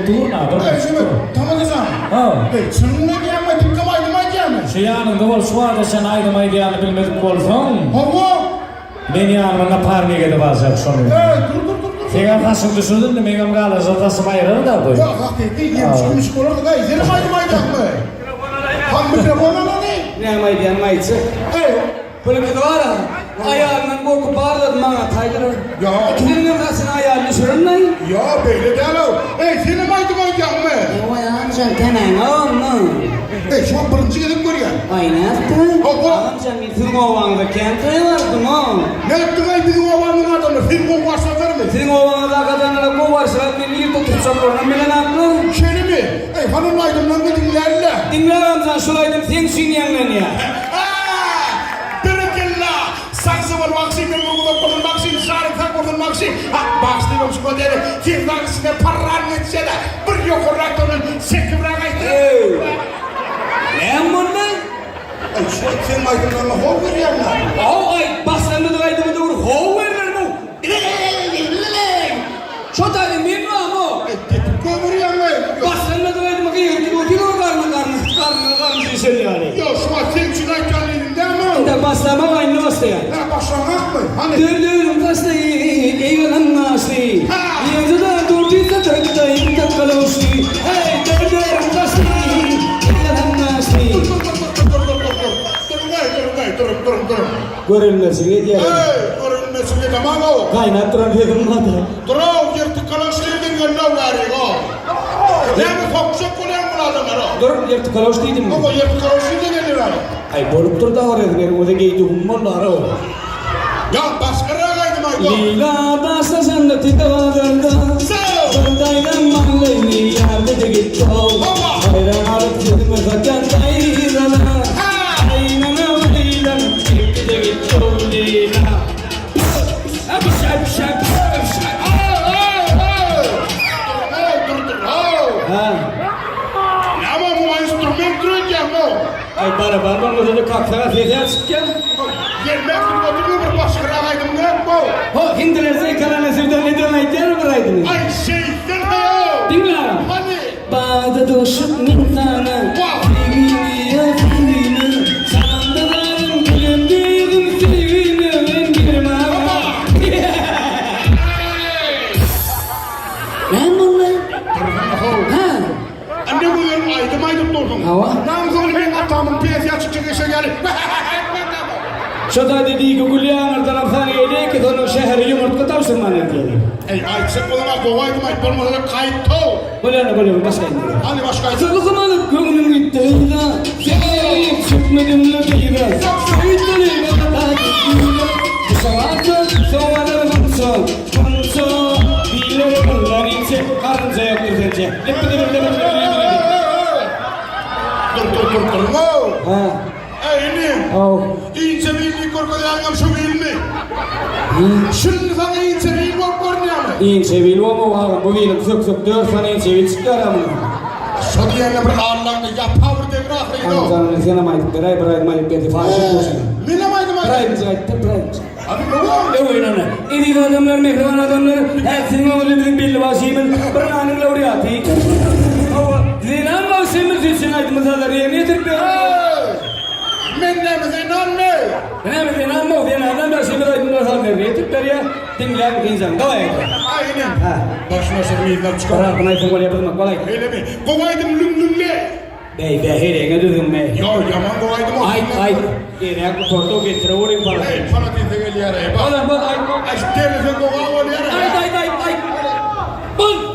durna. Tamam kızım. Çınına gelme, dikkat aydıma gelme. Şu yanında ol suada sen aydıma ideyani bilmedik olsun. Hava. Men yanımda parniye gidip alacak şunu. Dur. Sen kasım düşürdün de menem gala zatası bayrağı da koy. Ya hakiki yemşikmiş kolar da izlerim aydıma mı? Han mikrofon ne? Ne aydıyan mayısı? Böyle bir var ha. Ayağından korkup bağırdı bana taygırı. Ya. İkinin arasına ayağını sürün lan. Ya böyle değil o. Senin aydıma mı? O ayağın sen tenen oğlum. Şu an birinci gidip görüyor. Aynen. Hava. Oğlum sen bir film ovanda kente vardın oğlum. Ne yaptın ay bizim oğlanın adamı? Film o varsa verme. Senin ovanda kadınlara bu varsa beni yırtıp tutsak oradan bilen aklı. Şöyle mi? Hanım aydımdan da dinlerle. Dinlemem sen şulaydım sen sünyenlen ya. Saksı var maksim, ben bunu kodun maksim, şarkı kodun maksim. Başlayalım şu kodere, firmaksine paran etse de bir yok olarak onun sekip rakaydı. Ne bunlar? Sen aydınlarına hov veriyor mu? Ay baslandı da aydımı doğru hov verir mi? Şu tane min var mı? Kovuriyor mu? Baslandı da aydımı kıyırdı o kilo karnı şişir yani. Yok şu an sen şuna kendin değil mi? Da baslama aynı bastaya. Başlamak mı? Hani? Dördüm bastayı, eyvallah nasıl? Yazıda durduysa taktayım takalamıştı. Hey dördüm bastayı, eyvallah nasıl? Durun. Görülmesin ne diyelim? Görünmesin ne tamam o? Kaynattıran dedim hadi. Durun yırtık kalaştırdın gönlüm gari o. Ne mi kokuşak konuyan bu adamlar o? Dur yırtık kalamıştıydım. Ama yırtık kalaştırdın gönlüm gari. Ay bolup dur da oraya benim o da geydi hummanlar o. Ya başka rağaydım ay. Lila da sasanda titavadanda. Sandaydan mahalleyni yerde de gitti o. Hayran alıp gidime zaten dayrana. Aynana vahiyden gitti de gitti o Lila. Öpşak. Ama bu instrument duracağım o. Ay bana da kalksana fiyatı çıkken. Gelmek gibi oturuyor bir başka rağaydım ne bu? Ho hindilerse kalana sevden neden ayıtlar bıraydınız? Ay şeyden o. Değil mi lan? Hani? Bağda doşup mintana. Filiye filine. Salanda varım gülündüğüm filine. Ben girmem. Ne bunlar? Ha? Anne bu yer aydım durdum. Hava? Namzolu benim atamın piyasaya çıkacak işe gelip. Şurada dediği ki Gülyanır taraftan geldi ki onun şehri yumurtka tavsırmanı diyelim. Ayçık olana kovaydım ayıp olmadan kayıt ol. Böyle başka indirelim. Hani başka Sıkılmadık gönlüm gitti hıyla. Seveyim çıkmadım lökeyla. Sayıtları bana gitti. Bu savaşta soğanı konso. Bilir bunlar içe. Karınca yok üzerce. Dur. Ha. Eyni. Oh. İnce bildi korkudan şu bilmi. Şimdi sana ince bildi korkuyor mu? İn sevil o mu var? Bu bilim sık dört sana in sevil çıkar ama. Şu diyenle bir Allah'ını yapavur devre ahiriydi o. Anzanın sena maytık beray maytık bedi faşi koşun. Mine maydım Beray aydım. beray. Abi ne var? Ne oynanı? İyi adamlar, mehriban adamlar, hepsinin oğlunun belli vasiymin, bırakanın laureatı. Ama zinan vasiyimiz için aydımıza da reyemliyetir be. Mennemize inanmıyor. Benim zinan mı? Zinandan vasiyimiz aydımıza da reyemliyetir be ya. Dinleyen bir insan, kolay. Aynen. Başına sırmıyla çıkar. Bırak bana ifin kolay yapılmak kolay. Öyle mi? Kovaydım lümlümle. Bey hereye düzgün bey. Ya yaman kovaydım o. Ay. Yine kurtu getire uğrayım bana. Hey, bana dinle gel yere. Bak. Oğlum bak ay. Ay, telefon kovağı ol yere. Ay. Bun.